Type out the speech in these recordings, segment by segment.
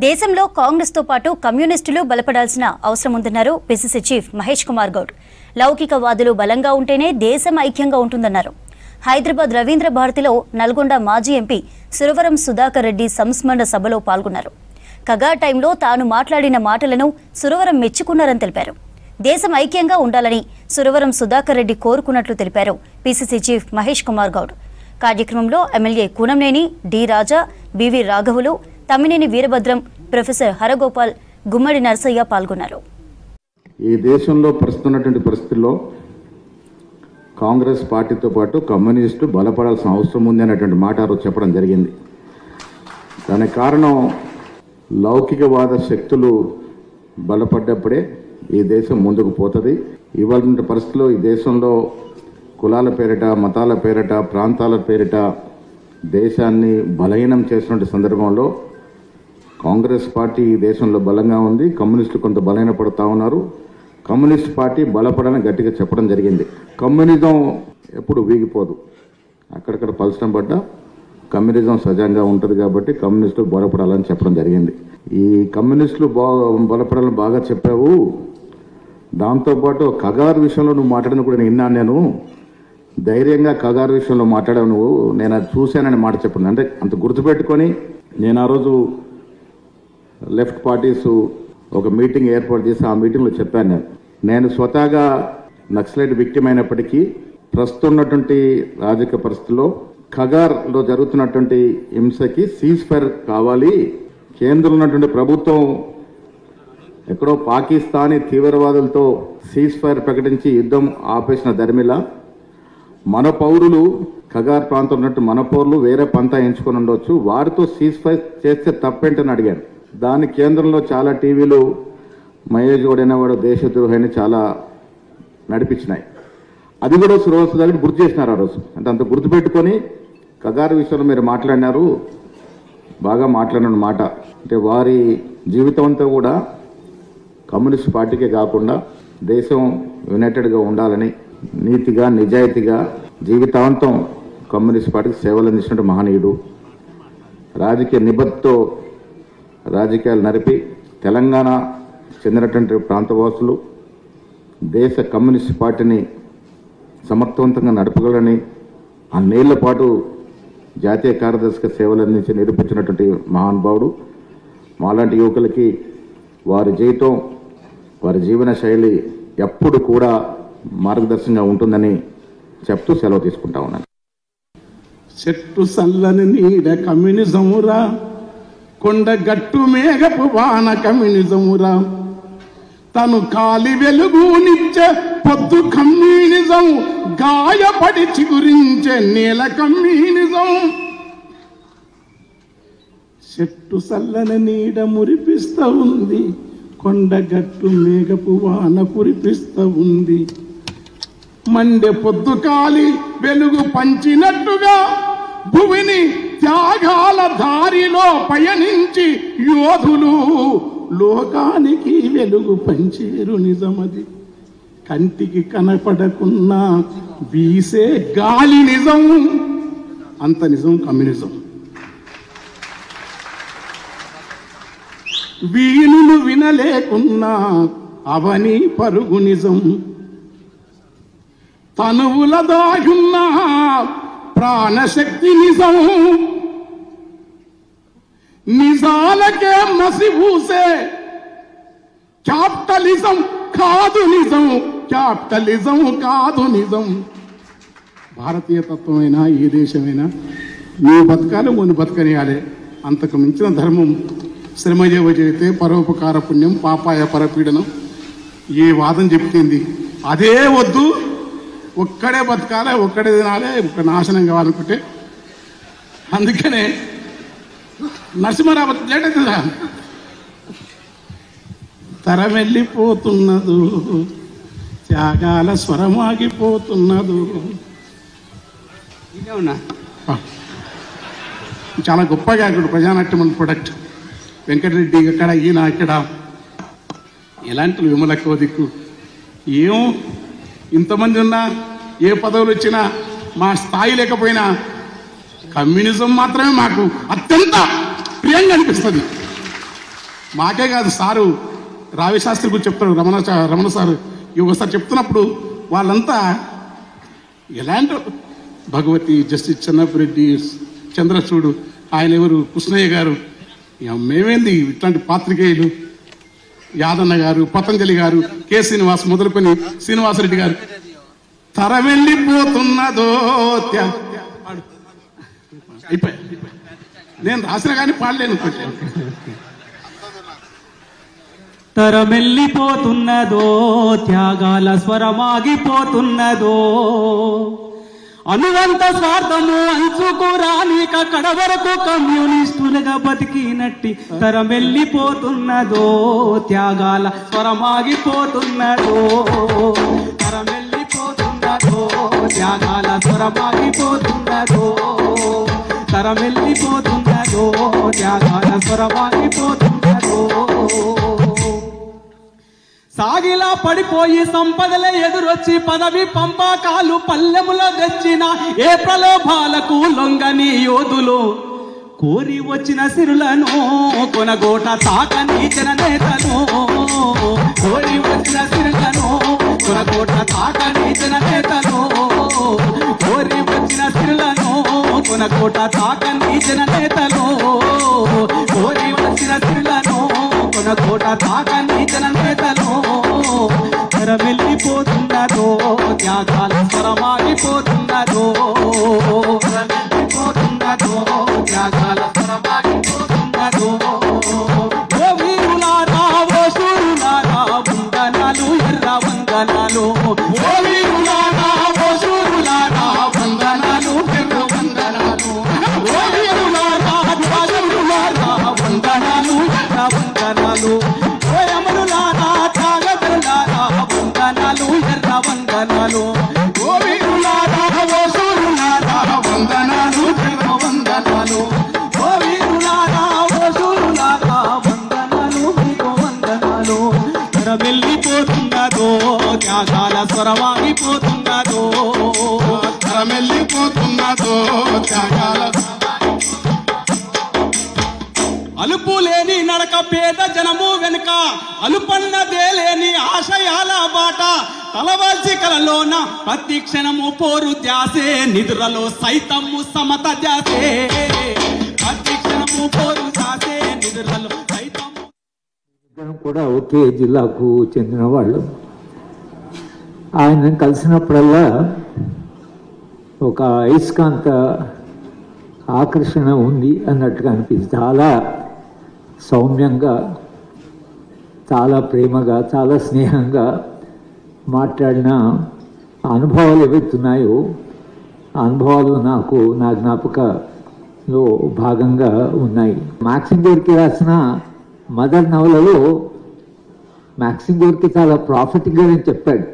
దేశంలో కాంగ్రెస్ తో పాటు కమ్యూనిస్టులు బలపడాల్సిన అవసరం ఉందన్నారు పిసిసి చీఫ్ మహేష్ కుమార్ గౌడ్. లౌకికవాదులు బలంగా ఉంటేనే దేశం ఐక్యంగా ఉంటుందన్నారు. హైదరాబాద్ రవీంద్ర భారతిలో నల్గొండ మాజీ ఎంపీ సురవరం సుధాకర్ రెడ్డి సంస్మరణ సభలో పాల్గొన్నారు. కగా టైంలో తాను మాట్లాడిన మాటలను సురవరం మెచ్చుకున్నారని తెలిపారు. దేశం ఐక్యంగా ఉండాలని సురవరం సుధాకర్ రెడ్డి కోరుకున్నట్లు తెలిపారు పిసిసి చీఫ్ మహేష్ కుమార్ గౌడ్. కార్యక్రమంలో ఎమ్మెల్యే కూనంనేని డి రాజా, బివి రాఘవులు, తమ్మినేని వీరభద్రం, ప్రొఫెసర్ హరగోపాల్, గుమ్మడి నరసయ్య పాల్గొన్నారు. ఈ దేశంలో ప్రస్తున్నటువంటి పరిస్థితుల్లో కాంగ్రెస్ పార్టీతో పాటు కమ్యూనిస్టు బలపడాల్సిన అవసరం ఉంది అనేటువంటి మాట చెప్పడం జరిగింది. దానికి కారణం లౌకికవాద శక్తులు బలపడ్డప్పుడే ఈ దేశం ముందుకు పోతుంది. ఇవాళ పరిస్థితుల్లో ఈ దేశంలో కులాల పేరిట, మతాల పేరిట, ప్రాంతాల పేరిట దేశాన్ని బలహీనం చేసినటువంటి సందర్భంలో కాంగ్రెస్ పార్టీ ఈ దేశంలో బలంగా ఉంది. కమ్యూనిస్టులు కొంత బలహీనపడుతూ ఉన్నారు. కమ్యూనిస్ట్ పార్టీ బలపడని గట్టిగా చెప్పడం జరిగింది. కమ్యూనిజం ఎప్పుడు వీగిపోదు, అక్కడక్కడ పలచడం పడ్డ కమ్యూనిజం సజంగా ఉంటుంది కాబట్టి కమ్యూనిస్టులు బలపడాలని చెప్పడం జరిగింది. ఈ కమ్యూనిస్టులు బలపడాలని బాగా చెప్పావు. దాంతోపాటు కగారు విషయంలో నువ్వు మాట్లాడిన కూడా విన్నాను. నేను ధైర్యంగా కగారు విషయంలో మాట్లాడావు నువ్వు, నేను అది చూశానని మాట చెప్పండి. అంటే అంత గుర్తుపెట్టుకొని నేను ఆ రోజు లెఫ్ట్ పార్టీస్ ఒక మీటింగ్ ఏర్పాటు చేసి ఆ మీటింగ్లో చెప్పాను. నేను స్వతహాగా నక్సలైట్ విక్టిమ్ అయినప్పటికీ ప్రస్తుతం ఉన్నటువంటి రాజకీయ పరిస్థితుల్లో ఖగార్లో జరుగుతున్నటువంటి హింసకి సీజ్ ఫైర్ కావాలి. కేంద్రంలో ఉన్నటువంటి ప్రభుత్వం ఎక్కడో పాకిస్తానీ తీవ్రవాదులతో సీజ్ ఫైర్ ప్రకటించి యుద్ధం ఆపేసిన ధర్మిలా మన పౌరులు ఖగార్ ప్రాంతంలో ఉన్నట్టు మన పౌరులు వేరే పంతా ఎంచుకొని ఉండొచ్చు, వారితో సీజ్ ఫైర్ చేస్తే తప్పేంటని అడిగాను. దాన్ని కేంద్రంలో చాలా టీవీలు మహేష్ గౌడ్ అనేవాడు దేశద్రోహిని చాలా నడిపించినాయి. అది కూడా సురవరం సుధాకర్ గుర్తు చేసినారు ఆ రోజు. అంటే అంత గుర్తుపెట్టుకొని ఖగార్ విషయంలో మీరు మాట్లాడినారు, బాగా మాట్లాడిన మాట. అంటే వారి జీవితం అంతా కూడా కమ్యూనిస్ట్ పార్టీకే కాకుండా దేశం యునైటెడ్గా ఉండాలని నీతిగా నిజాయితీగా జీవితాంతం కమ్యూనిస్ట్ పార్టీకి సేవలు అందించిన మహనీయుడు. రాజకీయ నిబద్ధతో రాజకీయాలు నడిపి తెలంగాణ చెందినటువంటి ప్రాంతవాసులు దేశ కమ్యూనిస్ట్ పార్టీని సమర్థవంతంగా నడపగలని అన్నేళ్ల పాటు జాతీయ కార్యదర్శిగా సేవలు అందించి నిరూపించినటువంటి మహానుభావుడు. మాలాంటి యువకులకి వారి జీవితం, వారి జీవన శైలి ఎప్పుడు కూడా మార్గదర్శనంగా ఉంటుందని చెప్తూ సెలవు తీసుకుంటా ఉన్నాను. చెట్టు సల్లని నీడ కమ్యూనిజమురా, కొండ గట్టు మేఘపు వాన కమ్యూనిజమురా, తను కాలి వెలుగునిచ్చే పొద్దు కమ్యూనిజం, గాయపడి చిగురించే నేల కమ్యూనిజం. చెట్టు సల్లని నీడ మురిపిస్తా ఉంది, కొండ గట్టు మేఘపు వాన కురిపిస్తా ఉంది. మండే పొద్దు కాలి వెలుగు పంచినట్టుగా భూమిని త్యాగాల దారిలో పయనించి యోధులు లోకానికి వెలుగు పంచేరు. నిజమది కంటికి కనపడకున్నా వీసే గాలి నిజం. అంత నిజం కమ్యూనిజం. వీణులు వినలేకున్నా అవని పరుగు నిజం. తనువుల దాగున్న ప్రాణశక్తి నిజం. నిజాలకే మసిపూసే క్యాపిటలిజం కాదు నిజం. క్యాపిటలిజం కాదు నిజం. భారతీయ తత్వమైనా ఏ దేశమైనా నువ్వు బతకాలి, నువ్వు బతకనియాలి. అంతకు మించిన ధర్మం శ్రమజీవ చేస్తే పరోపకార పుణ్యం పాపాయ పరపీడనం ఏ వాదం చెప్తుంది అదే వద్దు. ఒక్కడే బతకాలి, ఒక్కడే తినాలి, ఒక్క నాశనం కావాలనుకుంటే. అందుకనే నరసింహరావు ఏటవుతుందా, తరమెళ్ళిపోతున్నదు, త్యాగాల స్వరమాగిపోతున్నదు. ఇదేమన్నా చాలా గొప్పగా ఇక్కడ ప్రజానాట్యం ప్రొడక్ట్. వెంకటరెడ్డి అక్కడ, ఈయన ఇక్కడ, ఎలాంటి విమలకో దిక్కు. ఏమో ఇంతమంది ఉన్నా, ఏ పదవులు వచ్చినా, మా స్థాయి లేకపోయినా కమ్యూనిజం మాత్రమే మాకు అత్యంత ప్రియంగా అనిపిస్తుంది. మాకే కాదు, సారు రావిశాస్త్రి గురించి చెప్తాడు, రమణ సారు ఒకసారి చెప్తున్నప్పుడు వాళ్ళంతా ఎలాంటి భగవతి, జస్టిస్ చెన్నపరెడ్డి, చంద్రచూడు, ఆయన ఎవరు కృష్ణయ్య గారు, మేమేంది ఇట్లాంటి పాత్రికేయులు, యాదన్న గారు, పతంజలి గారు, కె శ్రీనివాస్ మొదలుకొని శ్రీనివాసరెడ్డి గారు, తర వెళ్ళిపోతున్నదో అయిపోయి నేను రాసిన కానీ పాడలేను. తరమెల్లిపోతున్నదో త్యాగాల స్వరమాగిపోతున్నదో, అనువంత స్వార్థము అంచుకురానిక కడవరకు కమ్యూనిస్టులుగా బతికినట్టి తరమెల్లిపోతున్నదో త్యాగాల స్వరమాగిపోతున్నదో, తరమెల్లిపోతున్నదో త్యాగాల స్వరమాగిపోతున్నదో, తరమెల్లిపోతున్నదో త్యాగాల స్వరమాగిపోతున్నదో. సాగిలా పడిపోయి సంపదలే ఎదురొచ్చి పదవి పంపకాలు పల్లెములో తెచ్చిన ఏ ప్రలోభాలకు లొంగని యోధులు, కోరి వచ్చిన సిరులను కొనగోట తాకని జననేతను, కోరి వచ్చిన సిరులను కొనగోట తాకని జననేతను, కోరి వచ్చిన సిరులను కొనగోట తాకని జననేతను, కోరి వచ్చిన సిరులను కొనగోట తాకని జననేతను. తరమెల్లిపోతున్నదో త్యాగాల స్వరమాగిపోతున్నదో, తరమెల్లిపోతున్నదో త్యాగాల స్వరమాగిపోతున్నదో. ఓ వీరులారా, ఓ శూరులారా, వందనాలు, ఎర్ర వందనాలు. ఓ వీరులారా, ఓ శూరులారా, వందనాలు, ఎర్ర వందనాలు. ఓ వీరులారా, ఓ శూరులారా, వందనాలు, ఎర్ర వందనాలు. ఓ యమనులారా, త్యాగధనులారా, వందనాలు, ఎర్ర వందనాలు. ఓ వీరులారా, ఓ శూరులారా, వందనాలు, ఎర్ర వందనాలు. ఓ వీరులారా, ఓ శూరులారా, వందనాలు, మీకు వందనాలు. తరమెల్లిపోతున్నదో త్యాగాల స్వరమాగిపోతున్నదో, తరమెల్లిపోతున్నదో త్యాగాల. అలుపు లేని నడక పేద జనము వెనుక, అలుపన్నదే లేని ఆశయాల బాట, తలవాల్చి కలలోన ప్రతి క్షణము పోరు ధ్యాసే, నిధులలో సైతము సమత ధ్యాసే, ప్రతి క్షణము పోరు ధ్యాసే, నిధులలో సైతము. కూడా ఒకే జిల్లాకు చెందిన వాళ్ళు. ఆయన కలిసినప్పుడల్లా ఒక అయస్కాంత ఆకర్షణ ఉంది అన్నట్టుగా అనిపిస్తుంది. చాలా సౌమ్యంగా, చాలా ప్రేమగా, చాలా స్నేహంగా మాట్లాడిన అనుభవాలు ఏవైతున్నాయో ఆ అనుభవాలు నాకు నా జ్ఞాపకలో భాగంగా ఉన్నాయి. మ్యాక్సిమ్ గోర్కీ రాసిన మదర్ నవలలో మ్యాక్సిమ్ గోర్కీ చాలా ప్రాఫిటిక్గా నేను చెప్పాడు.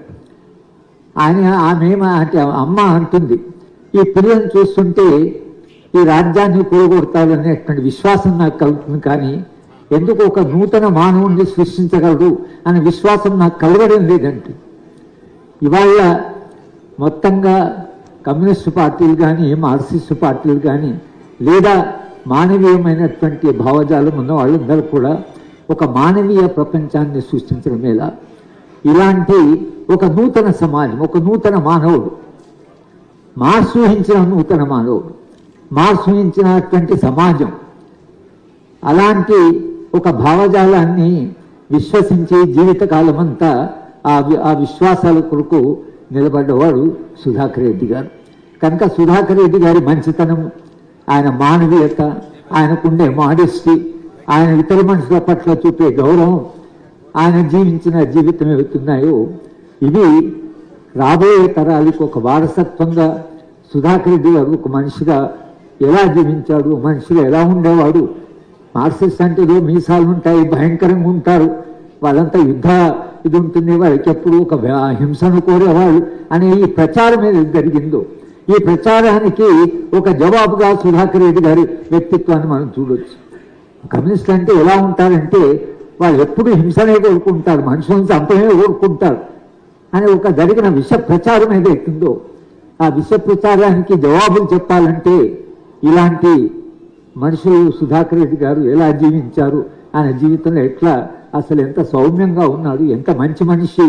ఆమె అంటే అమ్మ అంటుంది, ఈ పిల్లలను చూస్తుంటే ఈ రాజ్యాన్ని కూడగొడతాడనేటువంటి విశ్వాసం నాకు కలుగుతుంది, కానీ ఎందుకు ఒక నూతన మానవుడిని సృష్టించగలడు అనే విశ్వాసం నాకు కలగడం లేదంటే. ఇవాళ మొత్తంగా కమ్యూనిస్టు పార్టీలు కానీ, మార్క్సిస్టు పార్టీలు కానీ, లేదా మానవీయమైనటువంటి భావజాలం ఉన్న వాళ్ళందరూ కూడా ఒక మానవీయ ప్రపంచాన్ని సృష్టించడం ఎలా, ఇలాంటి ఒక నూతన సమాజం, ఒక నూతన మానవుడు, మార్క్స్ ఊహించిన నూతన మానవుడు, మార్క్స్ ఊహించినటువంటి సమాజం, అలాంటి ఒక భావజాలాన్ని విశ్వసించి జీవితకాలం అంతా ఆ విశ్వాసాల కొరకు నిలబడ్డవాడు సుధాకర్ రెడ్డి గారు. కనుక సుధాకర్ రెడ్డి గారి మంచితనం, ఆయన మానవీయత, ఆయనకుండే మాడెస్టీ, ఆయన ఇతర మనుషుల పట్ల చూపే గౌరవం, ఆయన జీవించిన జీవితం ఏవైతున్నాయో ఇవి రాబోయే తరాలకు ఒక వారసత్వంగా సుధాకర్ రెడ్డి గారు ఒక మనిషిగా ఎలా జీవించాడు, మనిషిగా ఎలా ఉండేవాడు. మార్క్సిస్ట్ అంటే ఏదో మీసాలు ఉంటాయి, భయంకరంగా ఉంటారు, వాళ్ళంతా యుద్ధ ఇది ఉంటుంది, వాళ్ళకి ఎప్పుడు ఒక హింసను కోరేవాళ్ళు అనే ఈ ప్రచారం ఏది జరిగిందో, ఈ ప్రచారానికి ఒక జవాబుగా సుధాకర్ రెడ్డి గారి వ్యక్తిత్వాన్ని మనం చూడొచ్చు. కమ్యూనిస్టులు అంటే ఎలా ఉంటారంటే వాళ్ళు ఎప్పుడు హింసనే కోరుకుంటారు, మనుషులను చంపనే కోరుకుంటారు అని ఒక జరిగిన విష ప్రచారం ఏదైతుందో ఆ విష ప్రచారానికి జవాబులు చెప్పాలంటే ఇలాంటి మనుషులు సుధాకర్ రెడ్డి గారు ఎలా జీవించారు, ఆయన జీవితంలో ఎట్లా అసలు ఎంత సౌమ్యంగా ఉన్నాడు, ఎంత మంచి మనిషి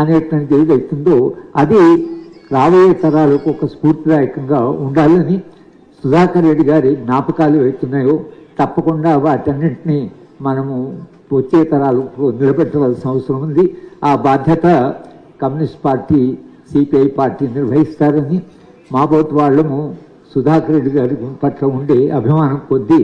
అనేటువంటిది ఏదైతుందో అది రాబోయే తరాలకు ఒక స్ఫూర్తిదాయకంగా ఉండాలని సుధాకర్ రెడ్డి గారి జ్ఞాపకాలు అవుతున్నాయో తప్పకుండా వాటన్నింటినీ మనము వచ్చే తరాలకు నిలబెట్టవలసిన అవసరం ఉంది. ఆ బాధ్యత కమ్యూనిస్ట్ పార్టీ, సిపిఐ పార్టీ నిర్వహిస్తారని మాబోతు వాళ్ళము సుధాకర్ రెడ్డి గారి పట్ల ఉండే అభిమానం కొద్దీ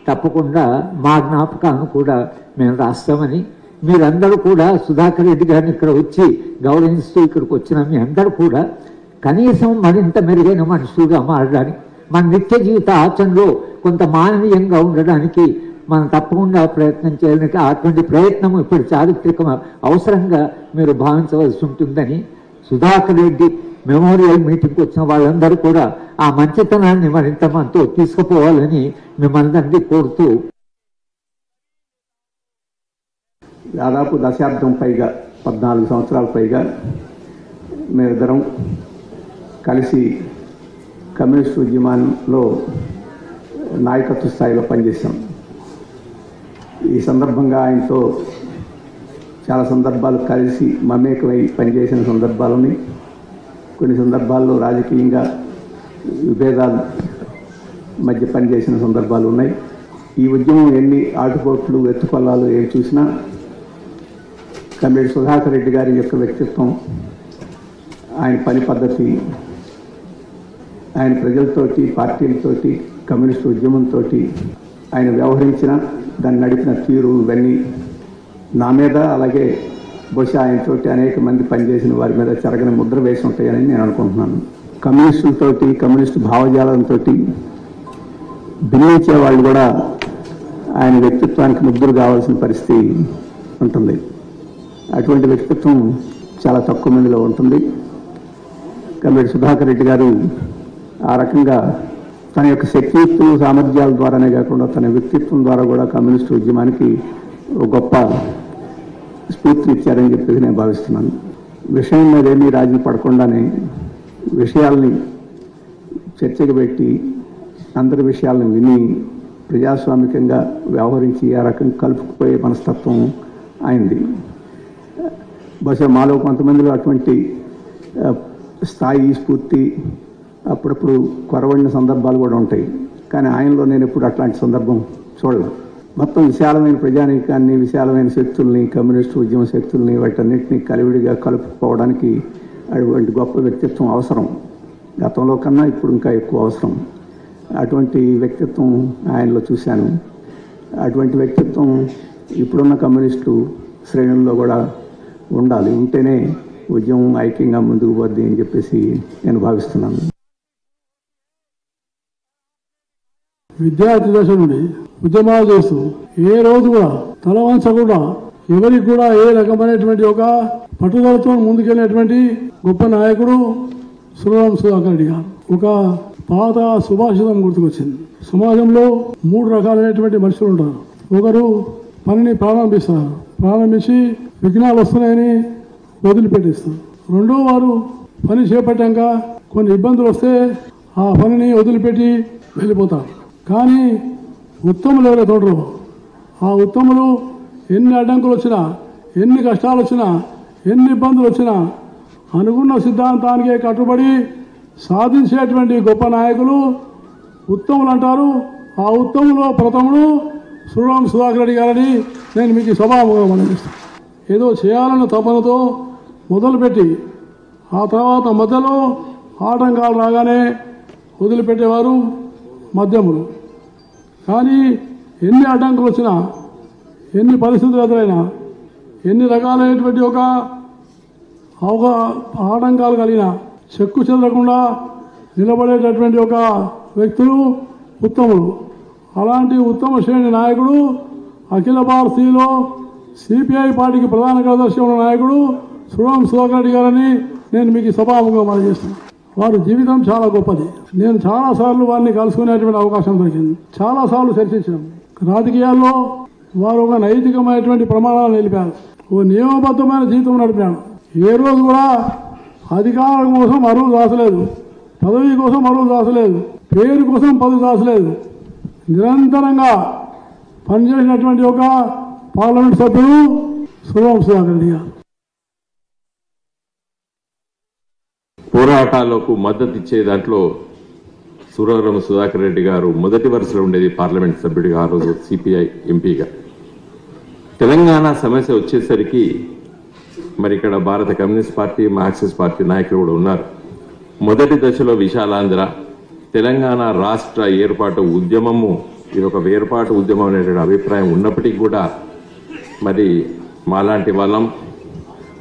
తప్పకుండా మా జ్ఞాపకాలను కూడా మేము రాస్తామని, మీరందరూ కూడా సుధాకర్ రెడ్డి గారిని ఇక్కడ వచ్చి గౌరవిస్తూ ఇక్కడికి వచ్చిన మీ అందరూ కూడా కనీసం మరింత మెరుగైన మనుషులుగా మారడానికి, మన నిత్య జీవిత ఆచరణలో కొంత మానవీయంగా ఉండడానికి మనం తప్పకుండా ప్రయత్నం చేయాలని, అటువంటి ప్రయత్నం ఇప్పుడు చారిత్రక అవసరంగా మీరు భావించవలసి ఉంటుందని సుధాకర్ రెడ్డి మెమోరియల్ మీటింగ్కి వచ్చిన వాళ్ళందరూ కూడా ఆ మంచితనాన్ని మరింత మనతో తీసుకుపోవాలని మిమ్మల్ని కోరుతూ, దాదాపు దశాబ్దం పైగా 14 సంవత్సరాల పైగా మేమిద్దరం కలిసి కమ్యూనిస్ట్ ఉద్యమంలో నాయకత్వ స్థాయిలో పనిచేశాం. ఈ సందర్భంగా ఆయనతో చాలా సందర్భాలు కలిసి మమేకమై పనిచేసిన సందర్భాలని, కొన్ని సందర్భాల్లో రాజకీయంగా విభేదాల మధ్య పనిచేసిన సందర్భాలు ఉన్నాయి. ఈ ఉద్యమం ఎన్ని ఆటుపోట్లు ఎత్తుపల్లాలు ఏం చూసినా కమ్రేడ్ సుధాకర్ రెడ్డి గారి యొక్క వ్యక్తిత్వం, ఆయన పని పద్ధతి, ఆయన ప్రజలతోటి, పార్టీలతోటి, కమ్యూనిస్ట్ ఉద్యమంతో ఆయన వ్యవహరించిన, దాన్ని నడిపిన తీరు, ఇవన్నీ నా మీద, అలాగే బహుశా ఆయనతోటి అనేక మంది పనిచేసిన వారి మీద చెరగని ముద్ర వేసి ఉంటాయని నేను అనుకుంటున్నాను. కమ్యూనిస్టులతోటి, కమ్యూనిస్టు భావజాలంతో భిన్నించే వాళ్ళు కూడా ఆయన వ్యక్తిత్వానికి ముగ్గురు కావాల్సిన పరిస్థితి ఉంటుంది. అటువంటి వ్యక్తిత్వం చాలా తక్కువ మందిలో ఉంటుంది. కమ్రేడ్ సుధాకర్ రెడ్డి గారు ఆ రకంగా తన యొక్క శక్తియుక్తులు, సామర్థ్యాల ద్వారానే కాకుండా తన వ్యక్తిత్వం ద్వారా కూడా కమ్యూనిస్టు ఉద్యమానికి ఒక గొప్ప స్ఫూర్తినిచ్చారని చెప్పేసి నేను భావిస్తున్నాను. విషయం మీద ఏమీ రాజీ పడకుండానే విషయాల్ని చర్చకు పెట్టి అందరి విషయాలను విని ప్రజాస్వామికంగా వ్యవహరించి ఆ రకంగా కలుపుకుపోయే మనస్తత్వం అయింది. బహుశా మాలో కొంతమందిలో అటువంటి స్థాయి, స్ఫూర్తి అప్పుడప్పుడు కొరవడిన సందర్భాలు కూడా ఉంటాయి. కానీ ఆయనలో నేను ఎప్పుడు అట్లాంటి సందర్భం చూడలేదు. మొత్తం విశాలమైన ప్రజానీకాన్ని, విశాలమైన శక్తుల్ని, కమ్యూనిస్టు ఉద్యమ శక్తుల్ని, వాటన్నిటినీ కలివిడిగా కలుపుకోవడానికి అటువంటి గొప్ప వ్యక్తిత్వం అవసరం. గతంలో కన్నా ఇప్పుడు ఇంకా ఎక్కువ అవసరం. అటువంటి వ్యక్తిత్వం ఆయనలో చూశాను. అటువంటి వ్యక్తిత్వం ఇప్పుడున్న కమ్యూనిస్టు శ్రేణుల్లో కూడా ఉండాలి. ఉంటేనే ఉద్యమం ఐక్యంగా ముందుకు పోద్ది అని చెప్పేసి నేను భావిస్తున్నాను. విద్యార్థి దశ నుండి ఉద్యమాలు చేస్తూ ఏ రోజు కూడా తల వంచకుండా ఎవరికి కూడా ఏ రకమైనటువంటి ఒక పట్టుదలతో ముందుకెళ్ళినటువంటి గొప్ప నాయకుడు సురవరం సుధాకర్ రెడ్డి గారు. ఒక పాత సుభాషితం గుర్తుకొచ్చింది. సమాజంలో 3 రకాలైనటువంటి మనుషులు ఉంటారు. ఒకరు పనిని ప్రారంభించి విఘ్నాలు వస్తున్నాయని వదిలిపెట్టేస్తారు. రెండో వారు పని చేపట్టాక కొన్ని ఇబ్బందులు వస్తే ఆ పనిని వదిలిపెట్టి వెళ్ళిపోతారు. కానీ ఉత్తములు ఎవరైతే ఉంటారో ఆ ఉత్తములు ఎన్ని అడ్డంకులు వచ్చినా, ఎన్ని కష్టాలు వచ్చినా, ఎన్ని ఇబ్బందులు వచ్చినా అనుకున్న సిద్ధాంతానికే కట్టుబడి సాధించేటువంటి గొప్ప నాయకులు ఉత్తములు అంటారు. ఆ ఉత్తములో ప్రథముడు సురవరం సుధాకర్ రెడ్డి గారని నేను మీకు సభాముఖంగా మనవిస్తాను. ఏదో చేయాలన్న తపనతో మొదలుపెట్టి ఆ తర్వాత మధ్యలో ఆటంకాలు రాగానే వదిలిపెట్టేవారు మధ్యములు. కానీ ఎన్ని అడ్డంకులు వచ్చినా, ఎన్ని పరిస్థితులు ఎదురైనా, ఎన్ని రకాలైనటువంటి ఒక ఆటంకాలు కలిగినా చెక్కు చెదరకుండా నిలబడేటటువంటి ఒక వ్యక్తులు ఉత్తములు. అలాంటి ఉత్తమ శ్రేణి నాయకుడు అఖిల భారతీయలో సిపిఐ పార్టీకి ప్రధాన కార్యదర్శి ఉన్న నాయకుడు సురవరం సుధాకర్ రెడ్డి గారని నేను మీకు సభాముఖంగా మనం చేస్తున్నాను. వారి జీవితం చాలా గొప్పది. నేను చాలాసార్లు వారిని కలుసుకునేటువంటి అవకాశం దొరికింది. చాలాసార్లు చర్చించినాం. రాజకీయాల్లో వారు ఒక నైతికమైనటువంటి ప్రమాణాలు నిలిపారు. ఓ నియమబద్ధమైన జీవితం నడిపాడు. ఏ రోజు కూడా అధికారం కోసం అరువు దాచలేదు, పదవి కోసం అరువు దాచలేదు, పేరు కోసం పదవి దాచలేదు. నిరంతరంగా పనిచేసినటువంటి ఒక పార్లమెంట్ సభ్యులు సురాం సుధాకర్ రెడ్డి గారు. పోరాటాలకు మద్దతు ఇచ్చే దాంట్లో సురవరం సుధాకర్ రెడ్డి గారు మొదటి వరుసలో ఉండేది పార్లమెంట్ సభ్యుడిగా, ఆ రోజు సిపిఐ ఎంపీగా. తెలంగాణ సమస్య వచ్చేసరికి మరి ఇక్కడ భారత కమ్యూనిస్ట్ పార్టీ, మార్క్సిస్ట్ పార్టీ నాయకులు కూడా ఉన్నారు. మొదటి దశలో విశాలాంధ్ర తెలంగాణ రాష్ట్ర ఏర్పాటు ఉద్యమము, ఇది ఒక వేర్పాటు ఉద్యమం అనేటువంటి అభిప్రాయం ఉన్నప్పటికీ కూడా మరి మాలాంటి వాళ్ళం,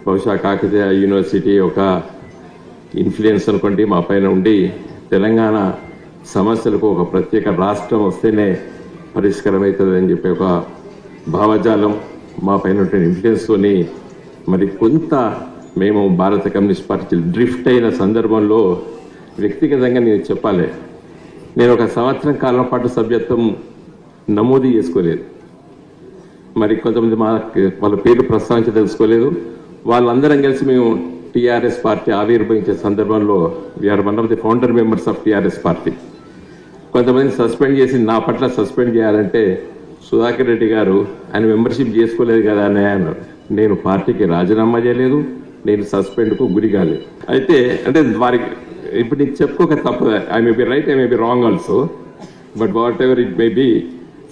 బహుశా కాకతీయ యూనివర్సిటీ ఒక ఇన్ఫ్లుయెన్స్ అనుకోండి మా పైన ఉండి, తెలంగాణ సమస్యలకు ఒక ప్రత్యేక రాష్ట్రం వస్తేనే పరిష్కారం అవుతుందని చెప్పి ఒక భావజాలం మా పైన ఇన్ఫ్లుయెన్స్తోని మరి కొంత మేము భారత కమ్యూనిస్ట్ పార్టీ డ్రిఫ్ట్ అయిన సందర్భంలో వ్యక్తిగతంగా నేను చెప్పాలి, నేను ఒక సంవత్సరం కాలం పాటు సభ్యత్వం నమోదు చేసుకోలేదు. మరి కొంతమంది వాళ్ళ పేరు ప్రస్తావించి తెలుసుకోలేదు. వాళ్ళందరం కలిసి మేము టీఆర్ఎస్ పార్టీ ఆవిర్భవించే సందర్భంలో we're one of the founder members of TRS party. కొంతమంది సస్పెండ్ చేసి నా పట్ల సస్పెండ్ చేయాలంటే సుధాకర్ రెడ్డి గారు ఆయన మెంబర్షిప్ చేసుకోలేదు కదా అని అన్నారు. నేను పార్టీకి రాజీనామా చేయలేదు, నేను సస్పెండ్కు గురి కాలేదు. అయితే అంటే వారికి ఇప్పుడు నీకు చెప్పుకోక తప్పదు, I may be right, I may be wrong also, but what ever it may be.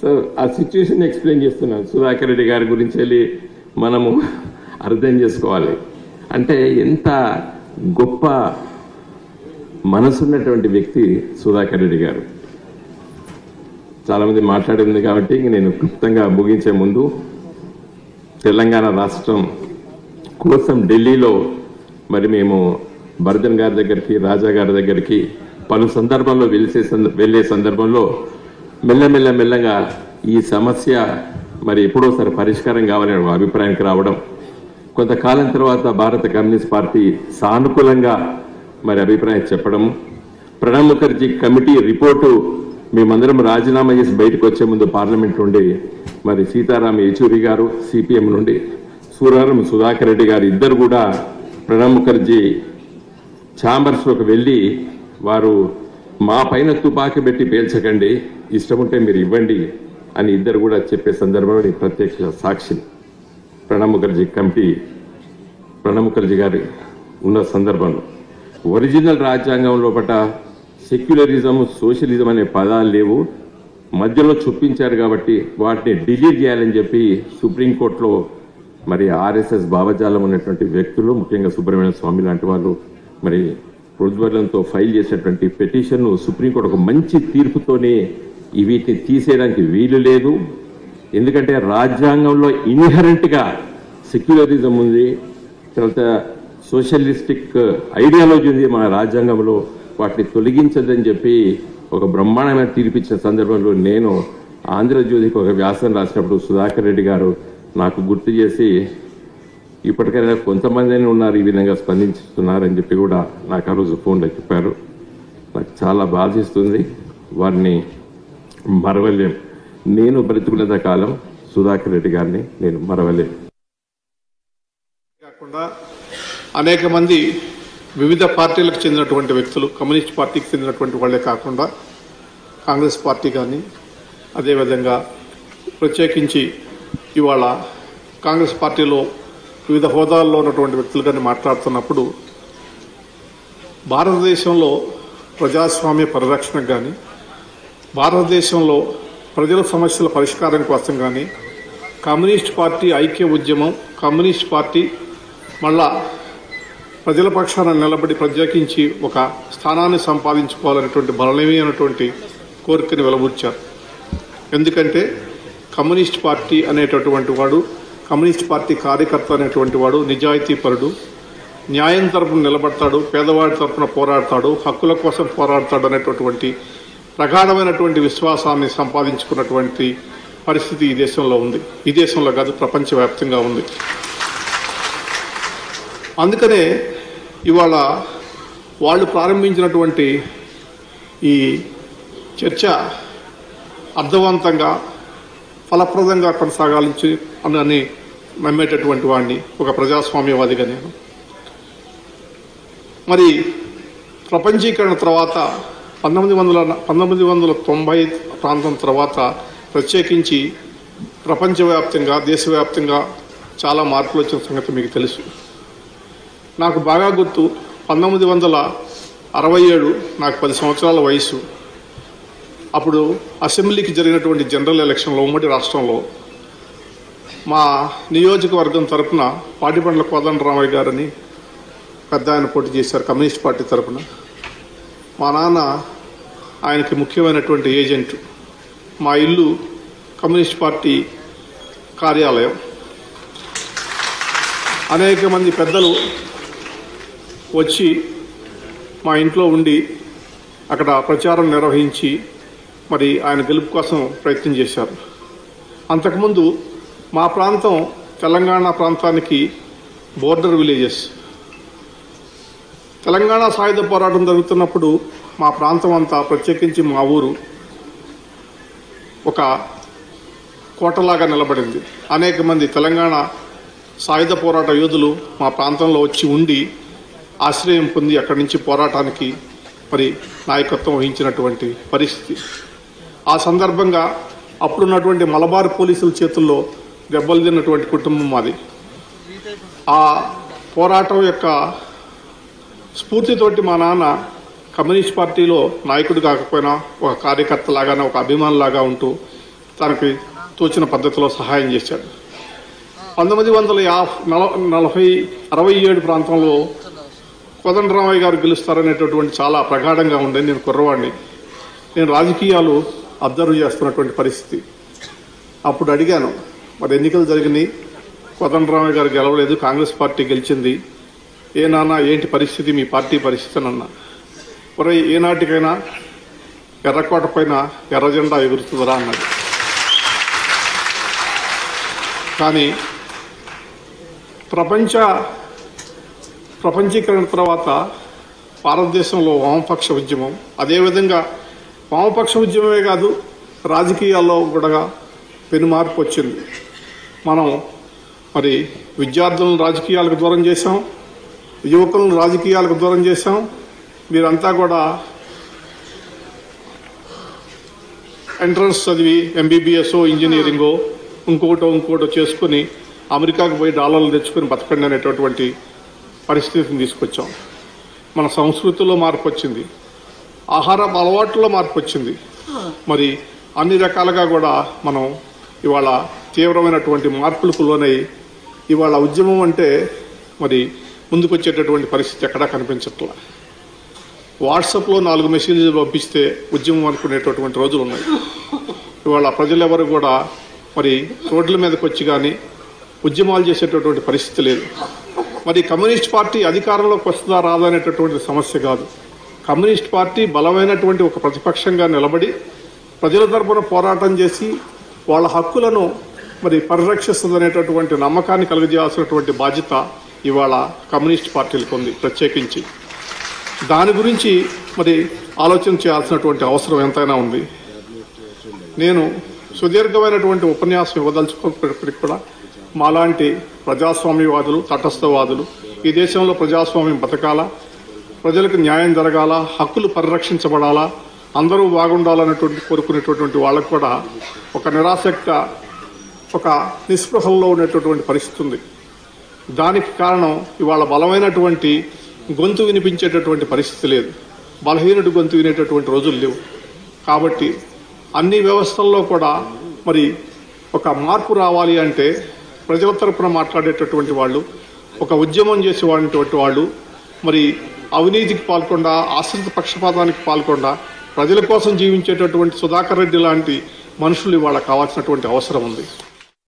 So ఆ సిచ్యువేషన్ ఎక్స్ప్లెయిన్ చేస్తున్నాను. సుధాకర్ రెడ్డి గారి గురించి వెళ్ళి మనము అర్థం చేసుకోవాలి. అంటే ఎంత గొప్ప మనసున్నటువంటి వ్యక్తి సుధాకర్ రెడ్డి గారు. చాలామంది మాట్లాడింది కాబట్టి నేను క్లుప్తంగా ముగించే ముందు, తెలంగాణ రాష్ట్రం కోసం ఢిల్లీలో మరి మేము బర్ధన్ గారి దగ్గరికి, రాజా గారి దగ్గరికి పలు సందర్భంలో వెళ్ళే సందర్భంలో మెల్లగా ఈ సమస్య మరి ఎప్పుడోసారి పరిష్కారం కావాలనే ఒక అభిప్రాయానికి రావడం, కొంతకాలం తర్వాత భారత కమ్యూనిస్ట్ పార్టీ సానుకూలంగా మరి అభిప్రాయం చెప్పడం, ప్రణబ్ ముఖర్జీ కమిటీ రిపోర్టు మేమందరం రాజీనామా చేసి బయటకు వచ్చే ముందు పార్లమెంట్ నుండి మరి సీతారాం యేచూరి గారు సిపిఎం నుండి, సురవరం సుధాకర్ రెడ్డి గారు ఇద్దరు కూడా ప్రణబ్ ముఖర్జీ ఛాంబర్స్లోకి వెళ్ళి వారు మా పైన తుపాకీ పెట్టి పేల్చకండి, ఇష్టం ఉంటే మీరు ఇవ్వండి అని ఇద్దరు కూడా చెప్పే సందర్భంలో ప్రత్యక్ష సాక్షి. ప్రణబ్ ముఖర్జీ గారి ఉన్న సందర్భంలో ఒరిజినల్ రాజ్యాంగం లోపల సెక్యులరిజం, సోషలిజం అనే పదాలు లేవు, మధ్యలో చూపించారు కాబట్టి వాటిని డిలీట్ చేయాలని చెప్పి సుప్రీంకోర్టులో మరి ఆర్ఎస్ఎస్ భావజాలం ఉన్నటువంటి వ్యక్తులు, ముఖ్యంగా సుబ్రహ్మణ్య స్వామి లాంటి వాళ్ళు మరి ప్రోద్బలంతో ఫైల్ చేసినటువంటి పిటిషన్ను సుప్రీంకోర్టు ఒక మంచి తీర్పుతోనే వీటిని తీసేయడానికి వీలు లేదు. ఎందుకంటే రాజ్యాంగంలో ఇన్హెరెంట్గా సెక్యులరిజం ఉంది, తర్వాత సోషలిస్టిక్ ఐడియాలజీ ఉంది మన రాజ్యాంగంలో, వాటిని తొలగించదని చెప్పి ఒక బ్రహ్మాండమైన తీర్పిచ్చిన సందర్భంలో నేను ఆంధ్రజ్యోతికి ఒక వ్యాసం రాసినప్పుడు సుధాకర్ రెడ్డి గారు నాకు గుర్తు చేసి ఇప్పటికైనా కొంతమంది ఉన్నారు ఈ విధంగా స్పందించుతున్నారని చెప్పి కూడా నాకు ఆ రోజు ఫోన్లో చెప్పారు. నాకు చాలా బాధిస్తుంది, వారిని మరవలేం. నేను బ్రతుకున్నంత కాలం సుధాకర్ రెడ్డి గారిని నేను మరవలేను. కాకుండా అనేక మంది వివిధ పార్టీలకు చెందినటువంటి వ్యక్తులు, కమ్యూనిస్ట్ పార్టీకి చెందినటువంటి వాళ్ళే కాకుండా కాంగ్రెస్ పార్టీ కానీ, అదేవిధంగా ప్రత్యేకించి ఇవాళ కాంగ్రెస్ పార్టీలో వివిధ హోదాల్లో ఉన్నటువంటి వ్యక్తులు కానీ మాట్లాడుతున్నప్పుడు భారతదేశంలో ప్రజాస్వామ్య పరిరక్షణకు కానీ, భారతదేశంలో ప్రజల సమస్యల పరిష్కారం కోసం కానీ కమ్యూనిస్ట్ పార్టీ ఐక్య ఉద్యమం, కమ్యూనిస్ట్ పార్టీ మళ్ళా ప్రజల పక్షాన నిలబడి ప్రత్యేకించి ఒక స్థానాన్ని సంపాదించుకోవాలనేటువంటి బలమైనటువంటి కోరికని వెలబుచ్చారు. ఎందుకంటే కమ్యూనిస్ట్ పార్టీ అనేటటువంటి వాడు, కమ్యూనిస్ట్ పార్టీ కార్యకర్త అనేటువంటి వాడు నిజాయితీపరుడు, న్యాయం తరపున నిలబడతాడు, పేదవాడి తరపున పోరాడతాడు, హక్కుల కోసం పోరాడతాడు అనేటటువంటి ప్రగాఢమైనటువంటి విశ్వాసాన్ని సంపాదించుకున్నటువంటి పరిస్థితి ఈ దేశంలో ఉంది. ఈ దేశంలో కాదు, ప్రపంచవ్యాప్తంగా ఉంది. అందుకనే ఇవాళ వాళ్ళు ప్రారంభించినటువంటి ఈ చర్చ అర్థవంతంగా, ఫలప్రదంగా కొనసాగాలని అని నమ్మేటటువంటి వాడిని, ఒక ప్రజాస్వామ్యవాదిగా నేను. మరి ప్రపంచీకరణ తర్వాత 1990 ప్రాంతం తర్వాత ప్రత్యేకించి ప్రపంచవ్యాప్తంగా దేశవ్యాప్తంగా చాలా మార్పులు వచ్చిన సంగతి మీకు తెలుసు. నాకు బాగా గుర్తు 1967 నాకు 10 సంవత్సరాల వయసు. అప్పుడు అసెంబ్లీకి జరిగినటువంటి జనరల్ ఎలక్షన్లో ఉమ్మడి రాష్ట్రంలో మా నియోజకవర్గం తరఫున పాటిబండ్ల కోదండరామయ్య గారని పెద్ద ఆయన పోటీ చేశారు కమ్యూనిస్ట్ పార్టీ తరఫున. మా నాన్న ఆయనకి ముఖ్యమైనటువంటి ఏజెంట్. మా ఇల్లు కమ్యూనిస్ట్ పార్టీ కార్యాలయం. అనేక మంది పెద్దలు వచ్చి మా ఇంట్లో ఉండి అక్కడ ప్రచారం నిర్వహించి మరి ఆయన గెలుపు కోసం ప్రయత్నం చేశారు. అంతకుముందు మా ప్రాంతం తెలంగాణ ప్రాంతానికి బోర్డర్ విలేజెస్. తెలంగాణ సాయుధ పోరాటం జరుగుతున్నప్పుడు మా ప్రాంతం అంతా, ప్రత్యేకించి మా ఊరు ఒక కోటలాగా నిలబడింది. అనేక మంది తెలంగాణ సాయుధ పోరాట యోధులు మా ప్రాంతంలో వచ్చి ఉండి ఆశ్రయం పొంది అక్కడి నుంచి పోరాటానికి మరి నాయకత్వం వహించినటువంటి పరిస్థితి. ఆ సందర్భంగా అప్పుడున్నటువంటి మలబార్ పోలీసుల చేతుల్లో దెబ్బలు తిన్నటువంటి కుటుంబం మాది. ఆ పోరాటం యొక్క స్ఫూర్తితోటి మా నాన్న కమ్యూనిస్ట్ పార్టీలో నాయకుడు కాకపోయినా ఒక కార్యకర్తలాగానే, ఒక అభిమానులాగా ఉంటూ తనకి తోచిన పద్ధతిలో సహాయం చేశాడు. 1967 ప్రాంతంలో కోదండరామయ్య గారు గెలుస్తారనేటటువంటి చాలా ప్రగాఢంగా ఉండేది. నేను కుర్రవాడిని. నేను రాజకీయాలు అబ్జర్వ్ చేస్తున్నటువంటి పరిస్థితి. అప్పుడు అడిగాను, మరి ఎన్నికలు జరిగినాయి, కోదండరామయ్య గారు గెలవలేదు, కాంగ్రెస్ పార్టీ గెలిచింది, ఏ నాన్న ఏంటి పరిస్థితి, మీ పార్టీ పరిస్థితి అని అన్నా. మరి ఏనాటికైనా ఎర్రకోట పైన ఎర్ర జెండా ఎగురుతుందరా అన్నాడు. కానీ ప్రపంచీకరణ తర్వాత భారతదేశంలో వామపక్ష ఉద్యమం, అదేవిధంగా వామపక్ష ఉద్యమమే కాదు రాజకీయాల్లో కూడా పెను మార్పు వచ్చింది. మనం మరి విద్యార్థులను రాజకీయాలకు దూరం చేశాం, యువకులను రాజకీయాలకు దూరం చేశాం. మీరంతా కూడా ఎంట్రన్స్ చదివి ఎంబీబీఎస్ఓ, ఇంజనీరింగో, ఇంకోటో చేసుకుని అమెరికాకు పోయి డాలర్లు తెచ్చుకుని బతకండి అనేటటువంటి పరిస్థితిని తీసుకొచ్చాం. మన సంస్కృతిలో మార్పు వచ్చింది, ఆహార అలవాట్లలో మార్పు వచ్చింది. మరి అన్ని రకాలుగా కూడా మనం ఇవాళ తీవ్రమైనటువంటి మార్పులకు లోనై ఇవాళ ఉద్యమం అంటే మరి ముందుకొచ్చేటటువంటి పరిస్థితి ఎక్కడా కనిపించట్లా. వాట్సాప్లో 4 మెసేజ్లు పంపిస్తే ఉద్యమం అనుకునేటటువంటి రోజులు ఉన్నాయి. ఇవాళ ప్రజలెవరు కూడా మరి రోడ్ల మీదకి వచ్చి కానీ ఉద్యమాలు చేసేటటువంటి పరిస్థితి లేదు. మరి కమ్యూనిస్ట్ పార్టీ అధికారంలోకి వస్తుందా రాదా అనేటటువంటి సమస్య కాదు. కమ్యూనిస్ట్ పార్టీ బలమైనటువంటి ఒక ప్రతిపక్షంగా నిలబడి ప్రజల తరపున పోరాటం చేసి వాళ్ళ హక్కులను మరి పరిరక్షిస్తుందనేటటువంటి నమ్మకాన్ని కలుగజేయాల్సినటువంటి బాధ్యత ఇవాళ కమ్యూనిస్ట్ పార్టీలకు ఉంది. ప్రత్యేకించి దాని గురించి మరి ఆలోచన చేయాల్సినటువంటి అవసరం ఎంతైనా ఉంది. నేను సుదీర్ఘమైనటువంటి ఉపన్యాసం ఇవ్వదలుచుకున్నప్పటికీ కూడా మాలాంటి ప్రజాస్వామ్యవాదులు, తటస్థవాదులు, ఈ దేశంలో ప్రజాస్వామ్యం బతకాలా, ప్రజలకు న్యాయం జరగాల, హక్కులు పరిరక్షించబడాలా, అందరూ బాగుండాలనేటువంటి కోరుకునేటటువంటి వాళ్ళకు కూడా ఒక నిరాసక్త, ఒక నిస్పృహల్లో ఉండేటటువంటి పరిస్థితి ఉంది. దానికి కారణం ఇవాళ బలమైనటువంటి గొంతు వినిపించేటటువంటి పరిస్థితి లేదు, బలహీనుడి గొంతు వినేటటువంటి రోజులు లేవు. కాబట్టి అన్ని వ్యవస్థల్లో కూడా మరి ఒక మార్పు రావాలి అంటే ప్రజల తరపున మాట్లాడేటటువంటి వాళ్ళు, ఒక ఉద్యమం చేసేటువంటి వాళ్ళు, మరి అవినీతికి పాల్గొండా, ఆశ్రిత పక్షపాతానికి పాల్గొండా ప్రజల కోసం జీవించేటటువంటి సుధాకర్ రెడ్డి లాంటి మనుషులు ఇవాళ కావాల్సినటువంటి అవసరం ఉంది.